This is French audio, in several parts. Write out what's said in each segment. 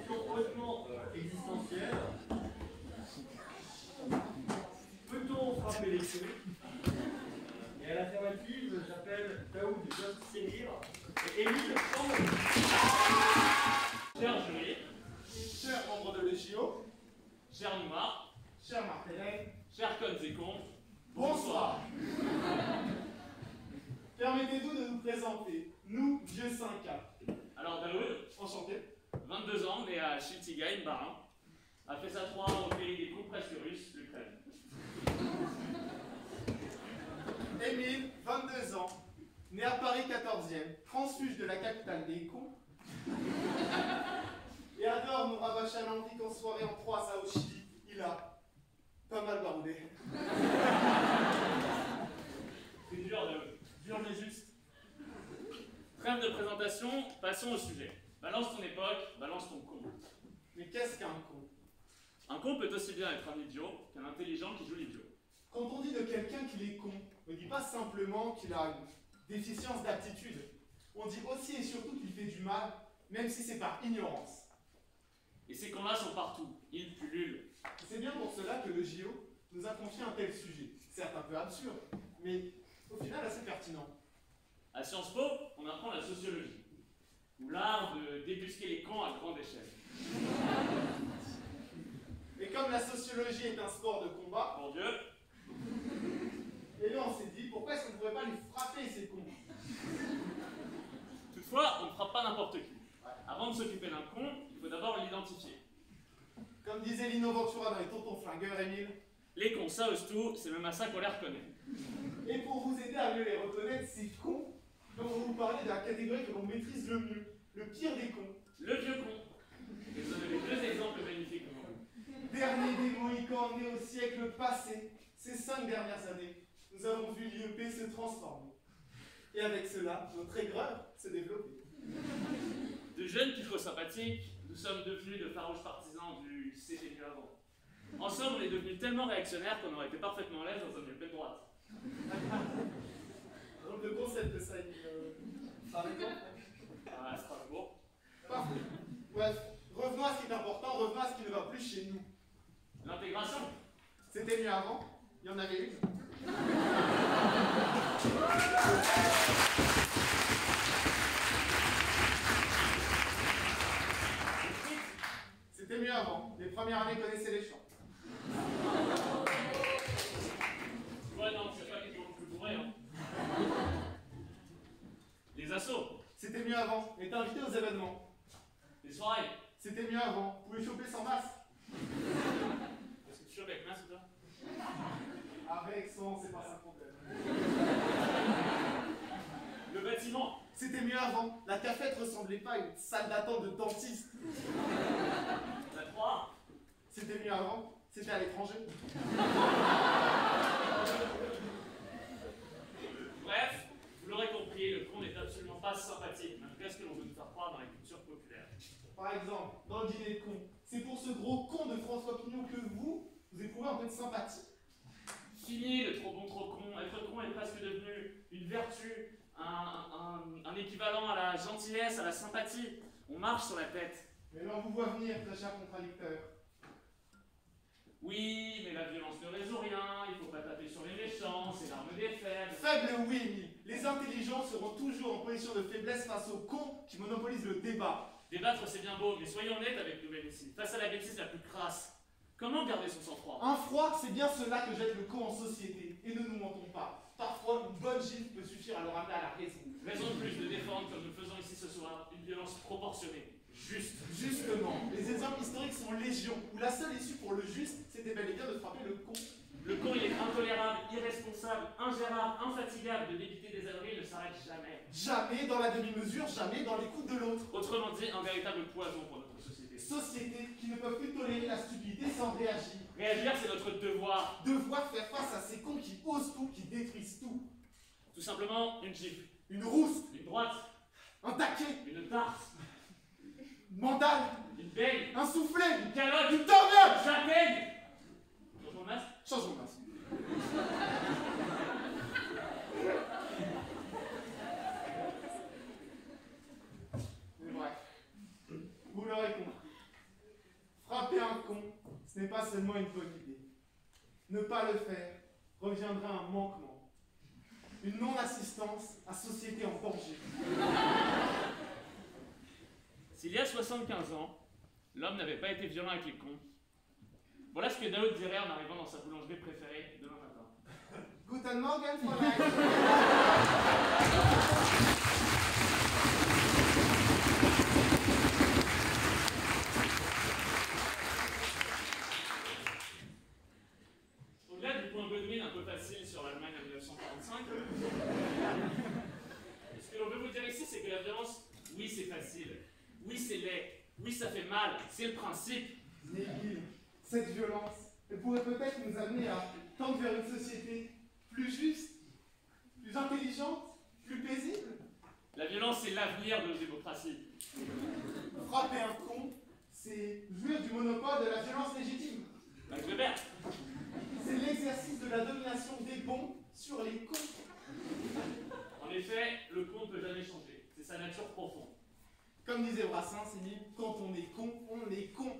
question hautement existentielle. Peut-on frapper les coups? Et à l'affirmative, j'appelle Daoud Sémir et Émile Chambon. Cher jury, Chers membres de l'EGIO, cher Noumar, chers Martellène, chers codes et cons, bonsoir. Permettez-nous de nous présenter, nous, Vieux 5K. Alors Daoud, Enchanté. 22 ans, né à Chiltigaï, Barin, a fait sa 3 ans au pays des coups presque russes, l'Ukraine. Émile, 22 ans, né à Paris 14e, transfuge de la capitale des cons. Et adore nos rabâches alambics en soirée en 3 au Chili. Il a pas mal baroudé. C'est dur Daoud, dur mais juste. Trêve de présentation, passons au sujet. Balance ton époque, balance ton con. Mais qu'est-ce qu'un con? Un con peut aussi bien être un idiot qu'un intelligent qui joue l'idiot. Quand on dit de quelqu'un qu'il est con, on ne dit pas simplement qu'il a une déficience d'aptitude. On dit aussi et surtout qu'il fait du mal, même si c'est par ignorance. Et ces cons-là sont partout, ils pullulent. C'est bien pour cela que le JO nous a confié un tel sujet. Certes un peu absurde, mais au final assez pertinent. À Sciences Po, on apprend la sociologie, ou l'art de débusquer les cons à grande échelle. Et comme la sociologie est un sport de combat, Mon Dieu, et là on s'est dit pourquoi est-ce qu'on ne pourrait pas les frapper ces cons? toutefois, on ne frappe pas n'importe qui. Avant de s'occuper d'un con, il faut d'abord l'identifier. Comme disait Lino Ventura dans les Tontons Flingueurs, Émile. Les cons, ça ose tout, c'est même à ça qu'on les reconnaît. Et pour vous aider à mieux les reconnaître, ces cons, on va vous parler de la catégorie que l'on maîtrise le mieux, le pire des cons. Le vieux con. Et vous en avez deux exemples magnifiques. Dernier des Mohicans né au siècle passé, ces 5 dernières années, nous avons vu l'IEP se transformer. Et avec cela, notre aigreur se développer. De jeunes pifots sympathiques, nous sommes devenus de farouches partisans du c'était mieux avant. En somme, on est devenus tellement réactionnaires qu'on aurait été parfaitement à l'aise dans un IEP de droite. Donc le concept de ça, par exemple. Ah, c'est pas beau. Parfait. Bref, revenons à ce qui est important, revenons à ce qui ne va plus chez nous. L'intégration. C'était mieux avant, il y en avait une. C'était mieux avant, les premières années connaissaient les chants. Ouais, non, c'est pas qu'ils ont le plus bourré, hein. Les assos. C'était mieux avant, on était invité aux événements. Les soirées. C'était mieux avant, vous pouvez choper sans masque. Est-ce que tu chopes avec masque ou toi? Avec, sans, c'est pas ça le problème. Le bâtiment. C'était mieux avant, la cafette ressemblait pas à une salle d'attente de dentiste. La 3. C'était mieux avant, c'était à l'étranger. Bref, vous l'aurez compris, le con n'est absolument pas sympathique, malgré ce que l'on veut nous faire croire dans la culture populaire. Par exemple, dans le dîner de con, c'est pour ce gros con de François Pignon que vous éprouvez un peu de sympathie. Fini le trop bon, trop con. Être con est presque devenu une vertu, un équivalent à la gentillesse, à la sympathie. On marche sur la tête. Mais là, on vous voit venir, très cher contradicteur. Oui, mais la violence ne résout rien, il faut pas taper sur les méchants, c'est l'arme des faibles. Faible, oui, Émile. Les intelligents seront toujours en position de faiblesse face aux cons qui monopolisent le débat. Débattre c'est bien beau, mais soyons honnêtes avec nous-mêmes ici. Face à la bêtise la plus crasse, comment garder son sang-froid? Un froid, c'est bien cela que jette le con en société. Et ne nous mentons pas. Parfois, une bonne gifle peut suffire à le ramener à la raison. Raison de plus de défendre, comme nous le faisons ici ce soir, une violence proportionnée. Juste. Justement, les exemples historiques sont légion, où la seule issue pour le juste, c'était bel et bien de frapper le con. Le con, il est intolérable, irresponsable, ingérable, infatigable. De débiter des âneries ne s'arrête jamais. Jamais dans la demi-mesure, jamais dans l'écoute de l'autre. Autrement dit, un véritable poison pour notre société. Société qui ne peuvent plus tolérer la stupidité sans réagir. Réagir, c'est notre devoir. Devoir faire face à ces cons qui osent tout, qui détruisent tout. Tout simplement, une gifle, Une rousse, une droite, un taquet, une tarte, une mandale, une baigne, un soufflet, une calotte, une torgnole. une châtaigne. Changement de masque. Changeons de masque. Mais bref, vous l'aurez compris. ce n'est pas seulement une bonne idée. Ne pas le faire reviendrait à un manquement. Une non-assistance à société en danger. S'il y a 75 ans, l'homme n'avait pas été violent avec les cons, voilà ce que Dao dirait en arrivant dans sa boulangerie préférée demain matin. Guten Morgen, Fräulein. Au-delà du point Godwin un peu facile sur l'Allemagne en 1945, ce que l'on veut vous dire ici, c'est que la violence, oui, c'est facile, oui, c'est laid, oui, ça fait mal, c'est le principe. Débile, cette violence, elle pourrait peut-être nous amener à tendre vers une société plus juste, plus intelligente, plus paisible. La violence, c'est l'avenir de nos démocraties. Frapper un con, c'est jouir du monopole de la violence légitime. Max Weber. C'est l'exercice de la domination des bons sur les cons. En effet, le con ne peut jamais changer. C'est sa nature profonde. Comme disait Brassens, Émile, quand on est con, on est con.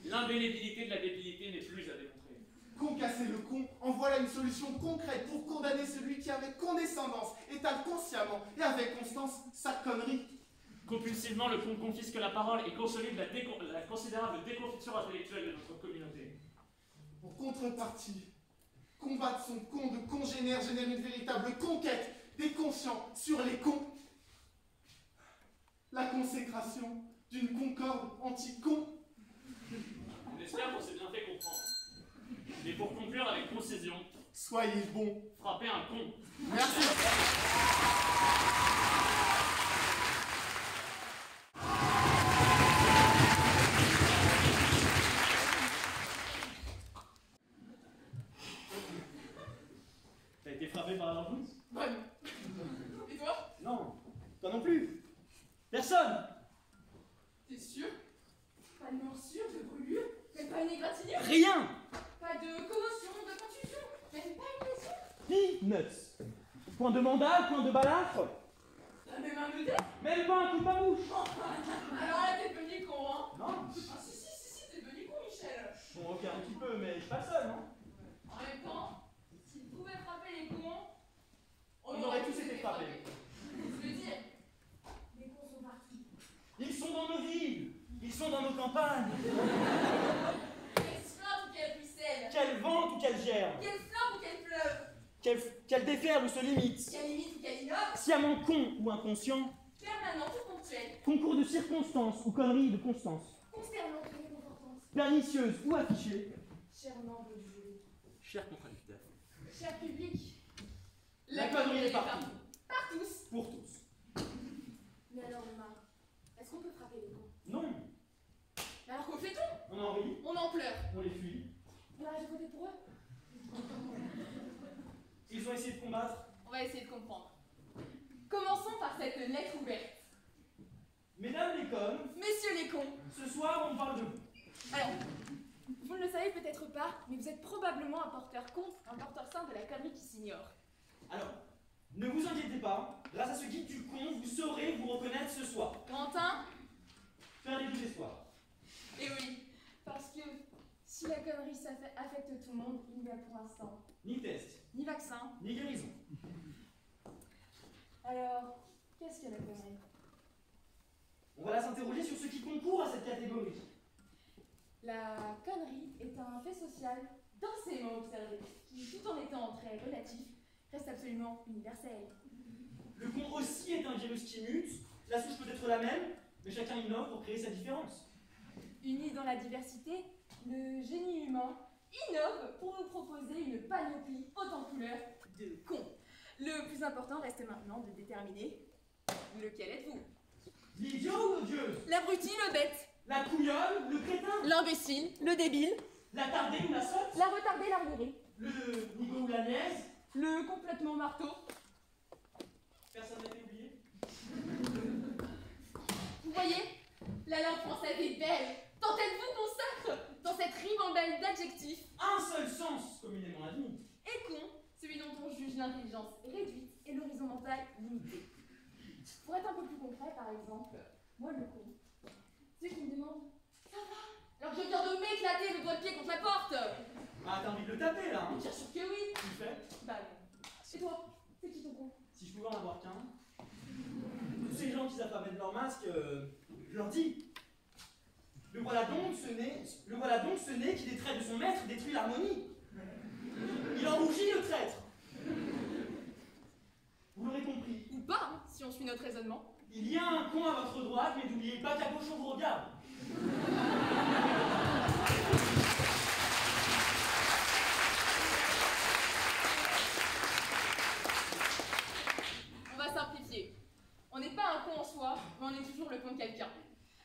L'indélébilité de la débilité n'est plus à démontrer. Concasser le con, en voilà une solution concrète pour condamner celui qui, avec condescendance, étale consciemment et avec constance sa connerie. Compulsivement, le con confisque la parole et consolide la considérable déconfiture intellectuelle de notre communauté. En contrepartie, combattre son con de congénère génère une véritable conquête des conscients sur les cons. La consécration d'une concorde anti-con. On espère qu'on s'est bien fait comprendre. Et pour conclure avec concision, Soyez bons. frapper un con. Merci. T'as été frappé par la brousse? Bonne. Et toi? Non, toi non plus. Personne. T'es sûr? Pas de morsure, de brûlure, même pas une égratignure? Rien. Pas de commotion, de contusion, même pas une lésion? Peanuts. Point de mandat, point de balafre. T'as même un modèle? Même pas un coup de babouche. Alors là, t'es devenu con, hein? Non. Ah si, t'es devenu con, Michel. Bon, ok, un petit peu, mais je suis pas seul, hein. En même temps, s'il pouvait frapper les cons, On aurait tous été frappés. Je veux dire, les cons sont partout. Ils sont dans nos villes. Ils sont dans nos campagnes. Quelle flotte ou quelle pucelle? Qu'elles ventent ou qu'elles germent. Quelle flotte ou quelle pleuve? Qu'elles déferlent ou se limitent. Quelle limite ou quelle innove? Sciemment con ou inconscient. Permanente ou ponctuelle? Concours de circonstances ou conneries de constance. Consternante ou réconfortante? Pernicieuse ou affichée. Cher membre du jury. Cher contradicteur. Cher public, La connerie est partout. par tous. Pour tous. Mais alors, Omar, est-ce qu'on peut frapper les cons? Non. Mais alors qu'au fait-on? On en rit. On en pleure. On les fuit. On a voté pour eux. Ils ont essayé de combattre. On va essayer de comprendre. Commençons par cette lettre ouverte. Mesdames les connes, Messieurs les cons, ce soir on parle de vous. alors, vous ne le savez peut-être pas, mais vous êtes probablement un porteur sain de la connerie qui s'ignore. Alors, ne vous inquiétez pas, grâce à ce guide du con, vous saurez vous reconnaître ce soir. Quentin? Faire les deux espoirs. Eh oui, parce que si la connerie affecte tout le monde, il n'y a pour l'instant Ni test, ni vaccin. ni guérison. Alors, qu'est-ce que la connerie? On va là s'interroger sur ce qui concourt à cette catégorie. La connerie est un fait social densément observé, qui, tout en étant très relatif, reste absolument universel. Le con aussi est un virus qui mute, la souche peut être la même, mais chacun innove pour créer sa différence. Unis dans la diversité, le génie humain innove pour nous proposer une panoplie haute en couleurs de cons. Le plus important reste maintenant de déterminer lequel êtes-vous. L'idiot ou l'odieuse? L'abruti, le bête, La couillonne ou le crétin? l'imbécile, le débile, La tardée ou la sotte? la retardée, l'arriérée, Le nigo ou la niaise? le complètement marteau. Personne n'a été oublié? Vous voyez, la langue française est belle, tant elle vous consacre dans cette ribambelle d'adjectifs. Un seul sens communément admis. Et con, celui dont on juge l'intelligence réduite et l'horizon mental limité. Pour être un peu plus concret, par exemple, moi le con, ceux qui me demandent « Ça va ?» alors je viens de m'éclater le doigt de pied Ah, t'as envie de le taper là, hein? Bien sûr que oui. Tu le fais? Bah non. Et toi, c'est qui ton con? Si je pouvais en avoir qu'un. Tous ces gens qui savent pas mettre leur masque, je leur dis. Le voilà donc ce nez qui des traits de son maître détruit l'harmonie. Il en rougit le traître. Vous l'aurez compris. Ou pas, hein, si on suit notre raisonnement. Il y a un con à votre droite, mais n'oubliez pas qu'à gauche on vous regarde. On va simplifier. On n'est pas un con en soi, mais on est toujours le con de quelqu'un.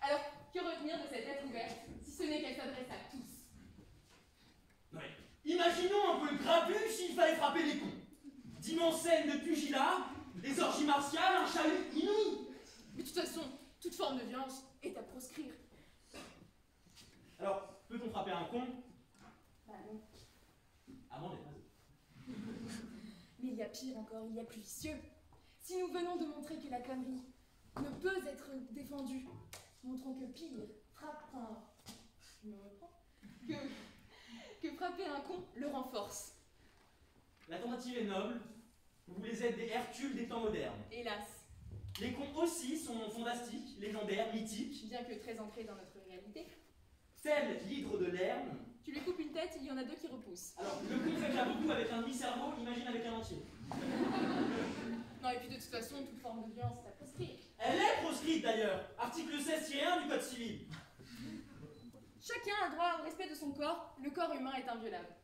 Alors, que retenir de cette lettre ouverte, si ce n'est qu'elle s'adresse à tous? Ouais. Imaginons un peu le grabuge s'il fallait frapper les cons. D'immenses scènes de pugilat, des orgies martiales, un chalut inouï. Mais de toute façon, toute forme de violence est à proscrire. Alors, peut-on frapper un con? Bah non. Avant d'être rasé. Mais il y a pire encore, il y a plus vicieux. Si nous venons de montrer que la connerie ne peut être défendue, montrons que pire, je me reprends, que frapper un con le renforce. La tentative est noble, vous voulez être des Hercules des temps modernes. Hélas, Les cons aussi sont fantastiques, légendaires, mythiques. bien que très ancrés dans notre réalité, Tel l'hydre de Lerne. tu lui coupes une tête, il y en a deux qui repoussent. Alors, le con fait déjà beaucoup avec un demi-cerveau, imagine avec un entier. Non, et puis de toute façon, toute forme de violence est à proscrire. Elle est proscrite d'ailleurs, article 16-1 du Code civil. Chacun a droit au respect de son corps, le corps humain est inviolable.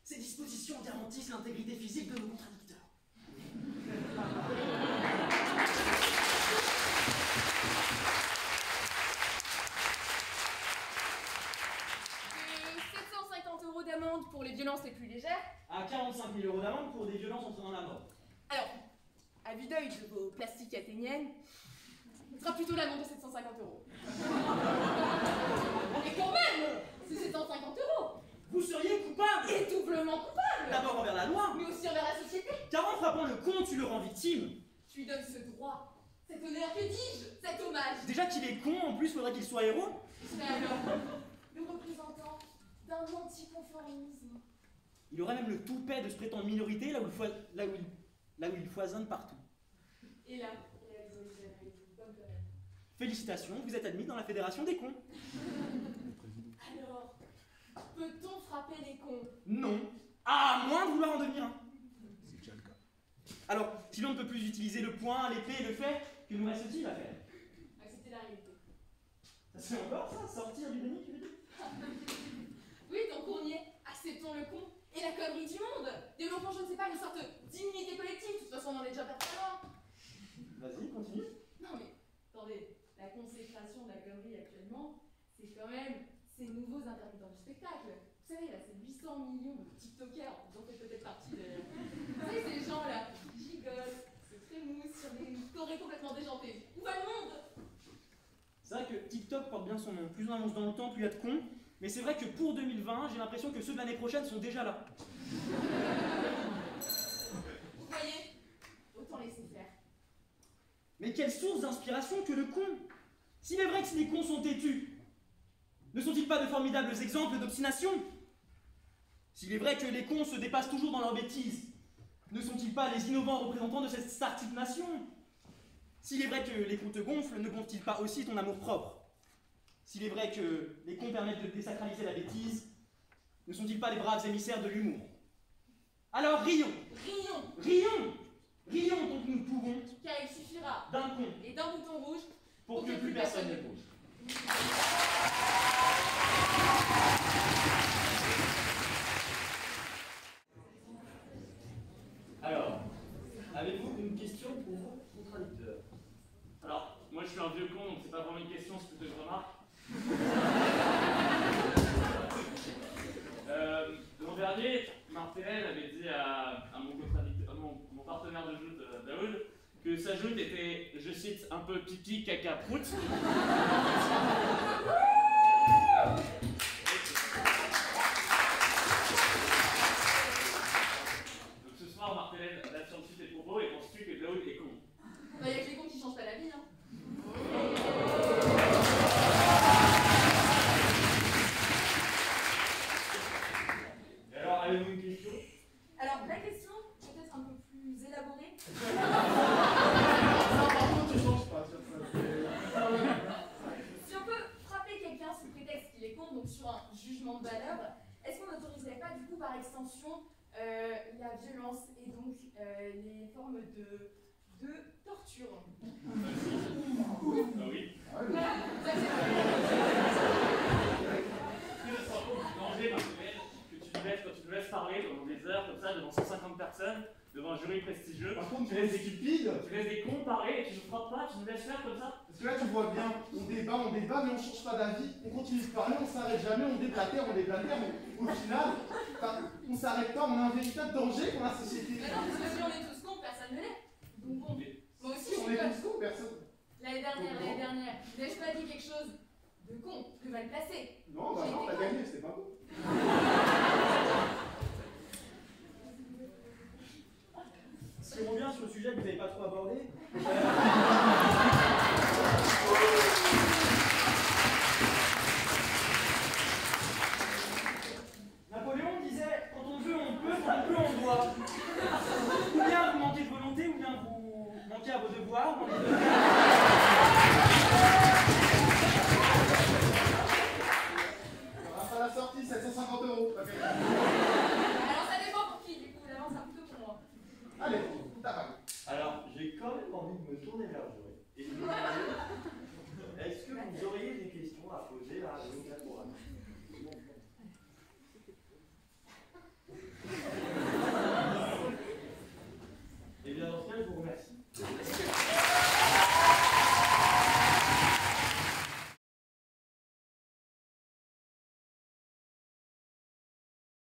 Ces dispositions garantissent l'intégrité physique de nos contradicteurs. De 750 € d'amende pour les violences les plus légères. À 45 000 € d'amende pour des violences entraînant la mort. Alors, à vue d'œil de vos plastiques athéniennes, ce sera plutôt l'amende de 750 €. Et quand même, c'est 750 €. Vous seriez coupable. Et doublement coupable. D'abord envers la loi, Mais aussi envers la société. car en frappant le con, tu le rends victime. Tu lui donnes ce droit, cet honneur, que dis-je, cet hommage. Déjà qu'il est con, en plus, faudrait qu'il soit héros. Mais alors, le représentant d'un anticonformisme. Il aurait même le toupet de se prétendre minorité là où il foisonne partout. Et là, comme de rêve. Félicitations, vous êtes admis dans la fédération des cons. Alors, peut-on frapper les cons? Non, à moins de vouloir en devenir un. C'est déjà le cas. Alors, si l'on ne peut plus utiliser le poing, l'épée et le fer, que nous reste-t-il à faire? Accepter la réalité. Ça se fait encore ça, sortir du déni, tu veux dire? Oui, donc on y est. Acceptons le con et la connerie du monde. Développons, je ne sais pas, une sorte d'immunité collective. De toute façon, on en est déjà perpétuellement. Vas-y, continue. Non mais, attendez, la consécration de la connerie actuellement, c'est quand même ces nouveaux intermittents du spectacle. Vous savez, là, c'est 800 millions de TikTokers, dont fait peut-être partie d'ailleurs. Vous savez, ces gens-là qui gigolent, se trémoussent sur des chorés complètement déjantés. Où va le monde? C'est vrai que TikTok porte bien son nom. Plus on avance dans le temps, plus il y a de cons. Mais c'est vrai que pour 2020, j'ai l'impression que ceux de l'année prochaine sont déjà là. Vous voyez? Autant laisser faire. Mais quelle source d'inspiration que le con! S'il est vrai que les cons sont têtus, ne sont-ils pas de formidables exemples d'obstination? S'il est vrai que les cons se dépassent toujours dans leurs bêtises, ne sont-ils pas les innovants représentants de cette start-up nation? S'il est vrai que les cons te gonflent, ne gonflent-ils pas aussi ton amour-propre? S'il est vrai que les cons permettent de désacraliser la bêtise, ne sont-ils pas les braves émissaires de l'humour? Alors rions! Rions! Rions! Rions tant que nous pouvons Car il suffira d'un con et d'un bouton rouge pour que plus personne ne bouge. Alors, avez-vous une question pour vos contradicteurs? Alors, moi je suis un vieux con, donc c'est pas vraiment une question, c'est plutôt une remarque. L'an dernier, Martel avait dit à mon partenaire de joute, Daoud, que sa joute était, je cite, un peu pipi, caca, prout. Donc ce soir, Martel affirme dessus ses propos et penses-tu que Daoud est con? Bah, y a que les cons qui changent pas la vie, hein. extension la violence et donc les formes de torture. Ah oui. Voilà, ça c'est Est-ce que tu te rends compte du danger, Marcel, que tu nous laisses parler pendant des heures comme ça, devant 150 personnes, devant un jury prestigieux? Par contre, tu laisses des stupides. Tu laisses des cons parler et tu nous frappes pas, tu nous laisses faire comme ça? Parce que là, tu vois bien, on débat, mais on change pas d'avis. On continue de parler, on s'arrête jamais, on déblatère, mais au final, on s'arrête pas, on a un véritable danger pour la société. Mais non, parce que si on est tous cons, personne ne l'est. Donc bon, moi aussi je On suis est conne. tous cons, personne. L'année dernière, n'ai-je pas dit quelque chose de con, de mal placé? Non, bah non, t'as gagné, c'était pas bon. Si on revient sur le sujet que vous n'avez pas trop abordé,